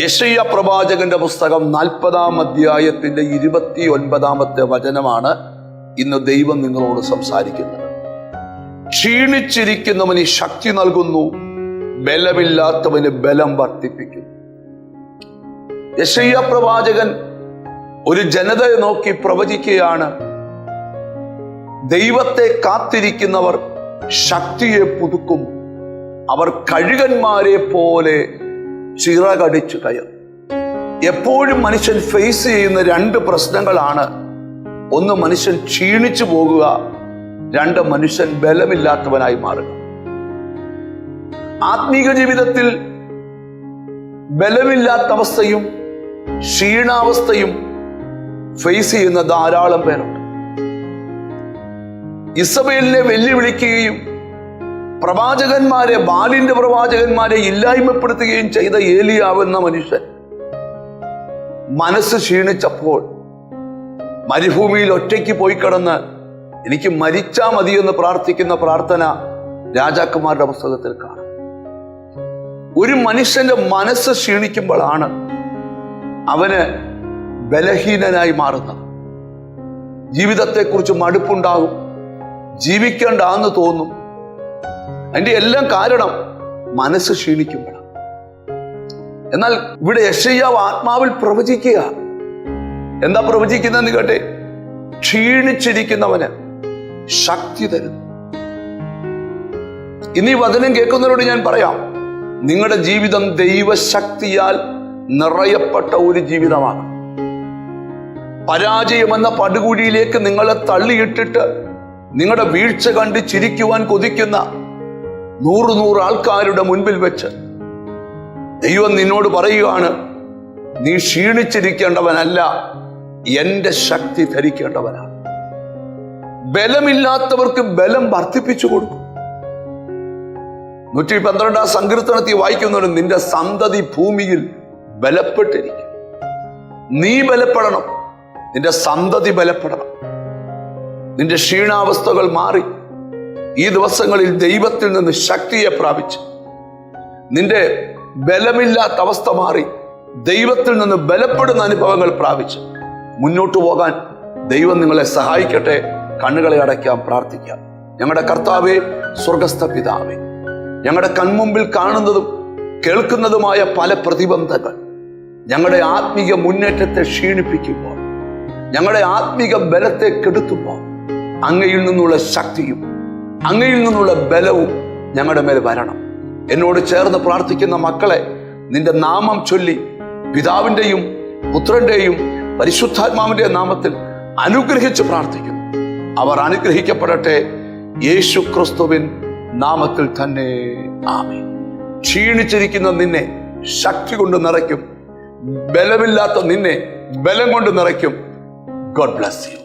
യെശയ്യാ പ്രവാചകന്റെ പുസ്തകം 40-ാം അധ്യായത്തിന്റെ 29-ാമത്തെ വചനമാണ് ഇന്ന് ദൈവം നിങ്ങളോട് സംസാരിക്കുന്നത്. ക്ഷീണിച്ചിരിക്കുന്നവന് ശക്തി നൽകുന്നു, ബലമില്ലാത്തവന് ബലം വർദ്ധിപ്പിക്കുന്നു. യെശയ്യാ പ്രവാചകൻ ഒരു ജനതയെ നോക്കി പ്രവചിക്കുകയാണ്. ദൈവത്തെ കാത്തിരിക്കുന്നവർ ശക്തിയെ പുതുക്കും, അവർ കഴുകന്മാരെ പോലെ ചിറകടിച്ചു കയറും. എപ്പോഴും മനുഷ്യൻ ഫേസ് ചെയ്യുന്ന രണ്ട് പ്രശ്നങ്ങളാണ്. ഒന്ന്, മനുഷ്യൻ ക്ഷീണിച്ചു പോകുക. രണ്ട്, മനുഷ്യൻ ബലമില്ലാത്തവനായി മാറുക. ആത്മീക ജീവിതത്തിൽ ബലമില്ലാത്ത അവസ്ഥയും ക്ഷീണാവസ്ഥയും ഫേസ് ചെയ്യുന്ന ധാരാളം പേരുണ്ട്. ഇസബേലിനെ വെല്ലുവിളിക്കുകയും ബാലിന്റെ പ്രവാചകന്മാരെ ഇല്ലായ്മപ്പെടുത്തുകയും ചെയ്ത ഏലിയാവെന്ന മനുഷ്യൻ മനസ്സ് ക്ഷീണിച്ചപ്പോൾ മരുഭൂമിയിൽ ഒറ്റയ്ക്ക് പോയി കിടന്ന് എനിക്ക് മരിച്ചാ മതിയെന്ന് പ്രാർത്ഥിക്കുന്ന പ്രാർത്ഥന രാജാക്കന്മാരുടെ പുസ്തകത്തിൽ കാണാം. ഒരു മനുഷ്യന്റെ മനസ്സ് ക്ഷീണിക്കുമ്പോഴാണ് അവന് ബലഹീനനായി മാറുന്നത്. ജീവിതത്തെക്കുറിച്ച് മടുപ്പുണ്ടാകും, ജീവിക്കേണ്ടെന്ന് തോന്നും. അതിന്റെ എല്ലാം കാരണം മനസ്സ് ക്ഷീണിക്കുമ്പോഴാണ്. എന്നാൽ ഇവിടെ യെശയ്യാവ് ആത്മാവിൽ പ്രവചിക്കുക. എന്താ പ്രവചിക്കുന്നതെന്ന് കേട്ടെ? ക്ഷീണിച്ചിരിക്കുന്നവന് ശക്തി തരുന്നു. ഇനി വചനം കേൾക്കുന്നവരോട് ഞാൻ പറയാം, നിങ്ങളുടെ ജീവിതം ദൈവശക്തിയാൽ നിറയപ്പെട്ട ഒരു ജീവിതമാണ്. പരാജയമെന്ന പടുകുഴിയിലേക്ക് നിങ്ങളെ തള്ളിയിട്ടിട്ട് നിങ്ങളുടെ വീഴ്ച കണ്ട് ചിരിക്കുവാൻ കൊതിക്കുന്ന 100 ആൾക്കാരുടെ മുൻപിൽ വെച്ച് ദൈവം നിന്നോട് പറയുകയാണ്, നീ ക്ഷീണിച്ചിരിക്കേണ്ടവനല്ല, എന്റെ ശക്തി ധരിക്കേണ്ടവനാണ്. ബലമില്ലാത്തവർക്ക് ബലം വർദ്ധിപ്പിച്ചു കൊടുക്കും. 112-ാം സങ്കീർത്തനത്തിൽ വായിക്കുന്നവന് നിന്റെ സന്തതി ഭൂമിയിൽ ബലപ്പെട്ടിരിക്കും. നീ ബലപ്പെടണം, നിന്റെ സന്തതി ബലപ്പെടണം. നിന്റെ ക്ഷീണാവസ്ഥകൾ മാറി ഈ ദിവസങ്ങളിൽ ദൈവത്തിൽ നിന്ന് ശക്തിയെ പ്രാപിച്ച്, നിന്റെ ബലമില്ലാത്ത അവസ്ഥ മാറി ദൈവത്തിൽ നിന്ന് ബലപ്പെടുന്ന അനുഭവങ്ങൾ പ്രാപിച്ച് മുന്നോട്ട് പോകാൻ ദൈവം നിങ്ങളെ സഹായിക്കട്ടെ. കണ്ണുകളെ അടയ്ക്കാം, പ്രാർത്ഥിക്കാം. ഞങ്ങളുടെ കർത്താവേ, സ്വർഗസ്ഥ പിതാവേ, ഞങ്ങളുടെ കൺമുമ്പിൽ കാണുന്നതും കേൾക്കുന്നതുമായ പല പ്രതിബന്ധങ്ങൾ ഞങ്ങളുടെ ആത്മീക മുന്നേറ്റത്തെ ക്ഷീണിപ്പിക്കുമ്പോൾ, ഞങ്ങളുടെ ആത്മീക ബലത്തെ കെടുത്തുമ്പോൾ, അങ്ങയിൽ നിന്നുള്ള ശക്തിയും അങ്ങയിൽ നിന്നുള്ള ബലവും ഞങ്ങളുടെ മേൽ വരണം. എന്നോട് ചേർന്ന് പ്രാർത്ഥിക്കുന്ന മക്കളെ നിന്റെ നാമം ചൊല്ലി പിതാവിൻ്റെയും പുത്രന്റെയും പരിശുദ്ധാത്മാവിന്റെ നാമത്തിൽ അനുഗ്രഹിച്ച് പ്രാർത്ഥിക്കുന്നു. അവർ അനുഗ്രഹിക്കപ്പെടട്ടെ, യേശു ക്രിസ്തുവിൻ നാമത്തിൽ തന്നെ. ആമേൻ. ക്ഷീണിച്ചിരിക്കുന്ന നിന്നെ ശക്തി കൊണ്ട് നിറയ്ക്കും, ബലമില്ലാത്ത നിന്നെ ബലം കൊണ്ട് നിറയ്ക്കും. God bless you.